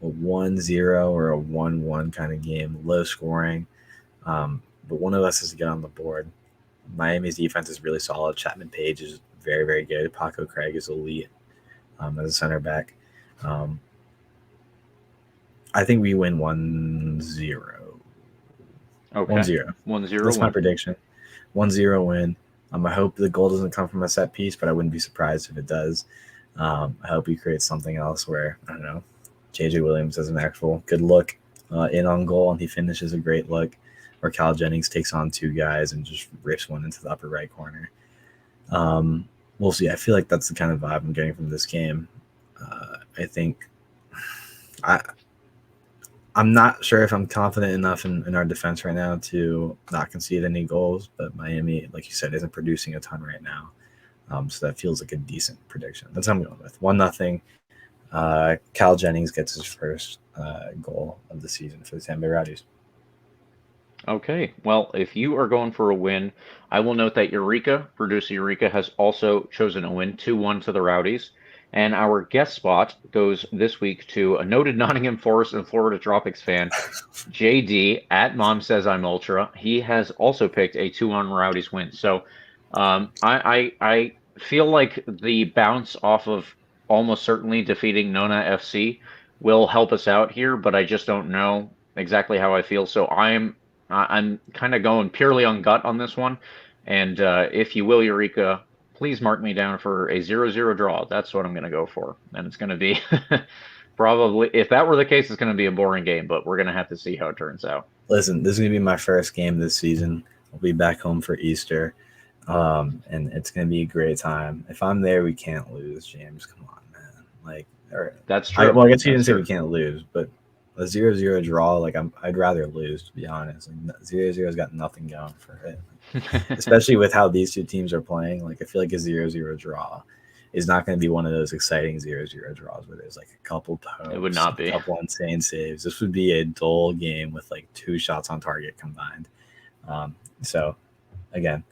1-0 or a 1-1 kind of game, low scoring. But one of us has to get on the board. Miami's defense is really solid. Chapman Page is very, very good. Paco Craig is elite as a center back. I think we win 1-0. Okay. 1-0. 1-0. That's my prediction. 1-0 win. I hope the goal doesn't come from a set piece, but I wouldn't be surprised if it does. I hope he creates something else where, I don't know, JJ Williams has an actual good look in on goal, and he finishes a great look, or Cal Jennings takes on 2 guys and just rips one into the upper right corner. We'll see. I feel like that's the kind of vibe I'm getting from this game. I think I'm not sure if I'm confident enough in our defense right now to not concede any goals, but Miami, like you said, isn't producing a ton right now. So that feels like a decent prediction. That's what I'm going with. 1-0. Cal Jennings gets his first goal of the season for the Tampa Bay Rowdies. Okay. Well, if you are going for a win, I will note that producer Eureka, has also chosen a win, 2-1 to the Rowdies. And our guest spot goes this week to a noted Nottingham Forest and Florida Tropics fan, JD at Mom Says I'm Ultra. He has also picked a 2-1 Rowdies win. So I feel like the bounce off of almost certainly defeating Nona FC will help us out here, but I just don't know exactly how I feel. So I'm kind of going purely on gut on this one. And if you will, Eureka, please mark me down for a 0-0 draw. That's what I'm going to go for. And it's going to be probably, if that were the case, it's going to be a boring game, but we're going to have to see how it turns out. Listen, this is going to be my first game this season. I'll be back home for Easter, and it's going to be a great time. If I'm there, we can't lose, James. Come on, man. That's true. I guess you didn't say we can't lose, but a 0-0 draw, I'd rather lose, to be honest. 0-0's got nothing going for it. Especially with how these 2 teams are playing. I feel like a 0-0 draw is not going to be one of those exciting 0-0 draws where there's a couple pokes. It would not be. A couple insane saves. This would be a dull game with 2 shots on target combined. So, again,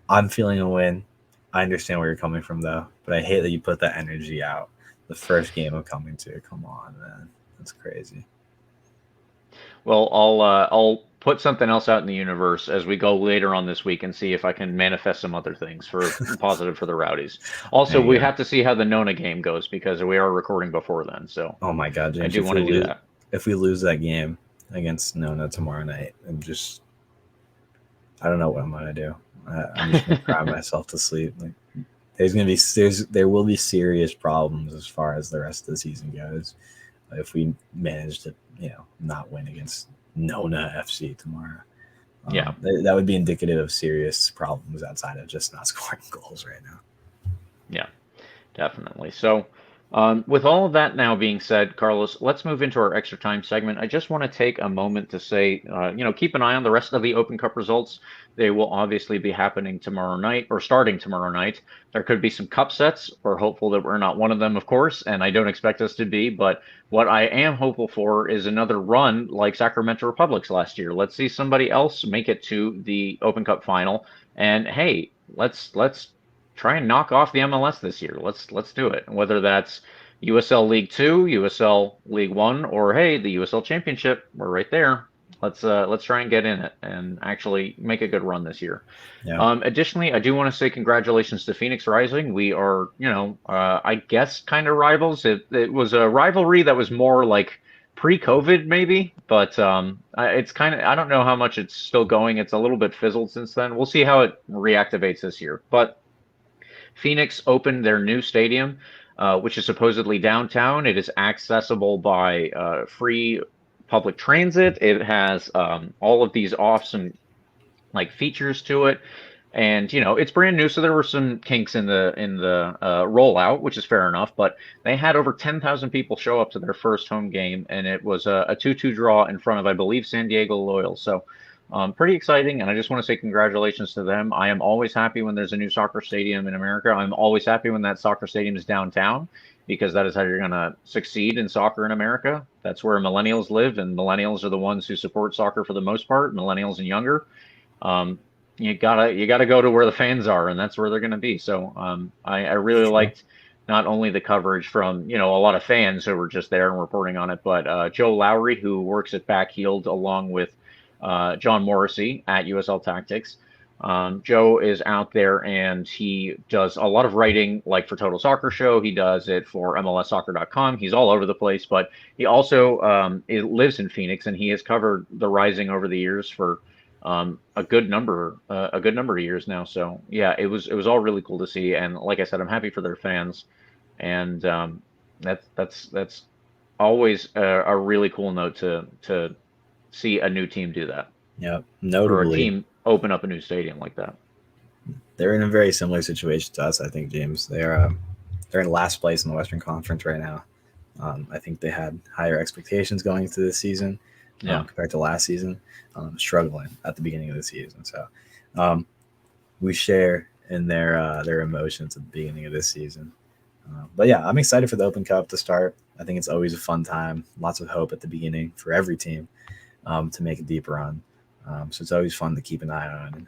I'm feeling a win. I understand where you're coming from, though, but I hate that you put that energy out the first game of coming to. Come on, man. That's crazy. Well, I'll put something else out in the universe as we go later on this week and see if I can manifest some other things for positive for the Rowdies. Also, we have to see how the Nona game goes because we are recording before then. So, oh my God, James, I do want to do that. If we lose that game against Nona tomorrow night, I don't know what I'm gonna do. I'm just gonna cry myself to sleep. There will be serious problems as far as the rest of the season goes if we manage to not win against Nona FC tomorrow. That would be indicative of serious problems outside of just not scoring goals right now. Yeah, definitely. So with all of that now being said, Carlos, let's move into our extra time segment. I just want to take a moment to say, keep an eye on the rest of the Open Cup results. They will obviously be happening tomorrow night, or starting tomorrow night. There could be some cup sets. We're hopeful that we're not one of them, of course, and I don't expect us to be. But what I am hopeful for is another run like Sacramento Republic's last year. Let's see somebody else make it to the Open Cup final. And hey, let's try and knock off the MLS this year. Let's do it. Whether that's USL League 2, USL League 1, or hey, the USL Championship, we're right there. Let's try and get in it and actually make a good run this year. Yeah. Additionally, I do want to say congratulations to Phoenix Rising. We are, I guess, kind of rivals. It was a rivalry that was more like pre-COVID maybe, but it's kind of, I don't know how much it's still going. It's a little bit fizzled since then. We'll see how it reactivates this year. But Phoenix opened their new stadium which is supposedly downtown. It is accessible by free public transit. It has all of these awesome like features to it, and it's brand new, so there were some kinks in the rollout, which is fair enough. But they had over 10,000 people show up to their first home game, and it was a 2-2 draw in front of, I believe, San Diego Loyal. So pretty exciting, and I just want to say congratulations to them. I am always happy when there's a new soccer stadium in America. I'm always happy when that soccer stadium is downtown, because that is how you're going to succeed in soccer in America. That's where millennials live, and millennials are the ones who support soccer for the most part, millennials and younger. You gotta go to where the fans are, and that's where they're gonna be. So I really liked not only the coverage from a lot of fans who were just there and reporting on it, but Joe Lowry, who works at Backheeled along with John Morrissey at USL Tactics. Joe is out there and he does a lot of writing, like for Total Soccer Show. He does it for MLSsoccer.com. He's all over the place, but he also lives in Phoenix, and he has covered the Rising over the years for a good number of years now. So yeah, it was all really cool to see, and like I said, I'm happy for their fans, and that's always a really cool note to see a new team do that. Yeah, notably, or a team open up a new stadium like that. They're in a very similar situation to us, I think, James. They're in last place in the Western Conference right now. I think they had higher expectations going into this season. Compared to last season, struggling at the beginning of the season. So we share in their emotions at the beginning of this season. But yeah, I'm excited for the Open Cup to start. I think it's always a fun time. Lots of hope at the beginning for every team to make a deep run. So it's always fun to keep an eye on and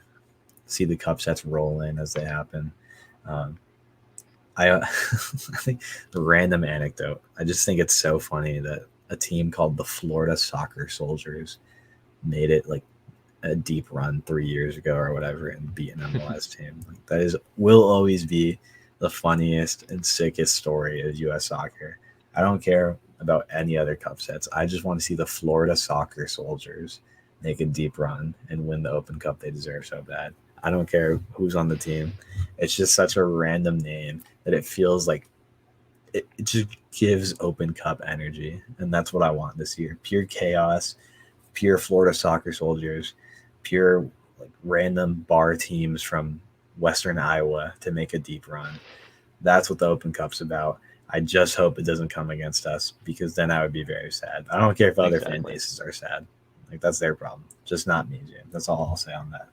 see the cup sets roll in as they happen. I think the random anecdote, I just think it's so funny that a team called the Florida Soccer Soldiers made it like a deep run 3 years ago or whatever and beat an MLS team. Like, that will always be the funniest and sickest story of U.S. soccer. I don't care about any other cup sets. I just want to see the Florida Soccer Soldiers make a deep run and win the Open Cup they deserve so bad. I don't care who's on the team. It's just such a random name that it feels like it just gives Open Cup energy, and that's what I want this year. Pure chaos, pure Florida Soccer Soldiers, pure like random bar teams from Western Iowa to make a deep run. That's what the Open Cup's about. I just hope it doesn't come against us, because then I would be very sad. I don't care if other fan bases are sad. Like, that's their problem, just not me, James. That's all I'll say on that.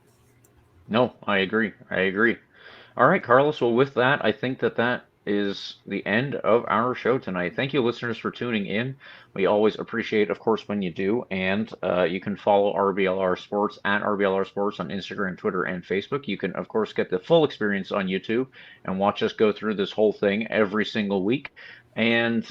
No, I agree. All right, Carlos. Well, with that, I think that is the end of our show tonight. Thank you, listeners, for tuning in. We always appreciate, of course, when you do. And you can follow RBLR Sports at RBLR Sports on Instagram, Twitter, and Facebook. You can, of course, get the full experience on YouTube and watch us go through this whole thing every single week. And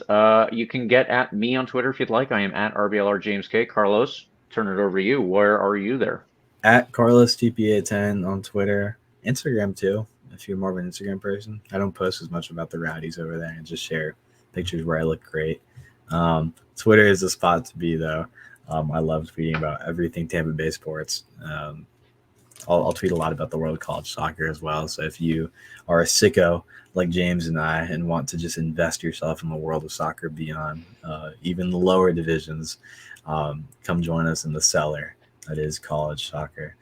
you can get at me on Twitter if you'd like. I am at RBLR James K. Carlos, turn it over to you. Where are you there? At Carlos TPA10 on Twitter, Instagram too. If you're more of an Instagram person, I don't post as much about the Rowdies over there and just share pictures where I look great. Twitter is the spot to be, though. I love tweeting about everything Tampa Bay sports. I'll tweet a lot about the world of college soccer as well. So if you are a sicko like James and I and want to just invest yourself in the world of soccer beyond even the lower divisions, come join us in the cellar. That is college soccer.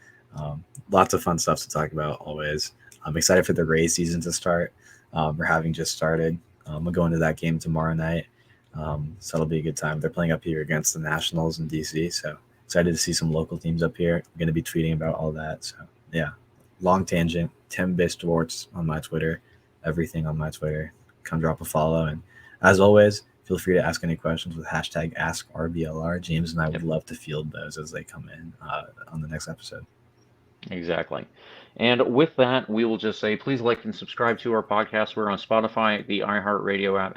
Lots of fun stuff to talk about always. I'm excited for the Rays season to start. We're having just started. We'll go into that game tomorrow night. So it'll be a good time. They're playing up here against the Nationals in DC. So excited to see some local teams up here. I'm going to be tweeting about all that. So yeah, long tangent. Tampa Bay Sports on my Twitter. Everything on my Twitter. Come drop a follow. And as always, feel free to ask any questions with hashtag AskRBLR. James and I would love to field those as they come in on the next episode. Exactly. And with that, we will just say, please like and subscribe to our podcast. We're on Spotify, the iHeartRadio app,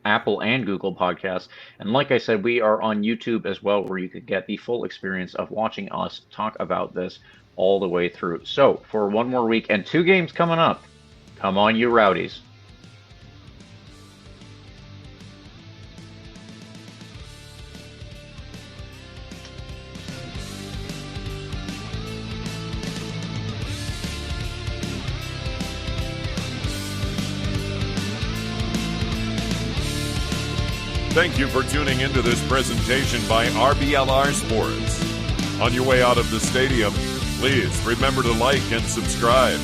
Apple and Google Podcasts. And like I said, we are on YouTube as well, where you could get the full experience of watching us talk about this all the way through. So for one more week and 2 games coming up, come on, you Rowdies. Thank you for tuning into this presentation by RBLR Sports. On your way out of the stadium, please remember to like and subscribe.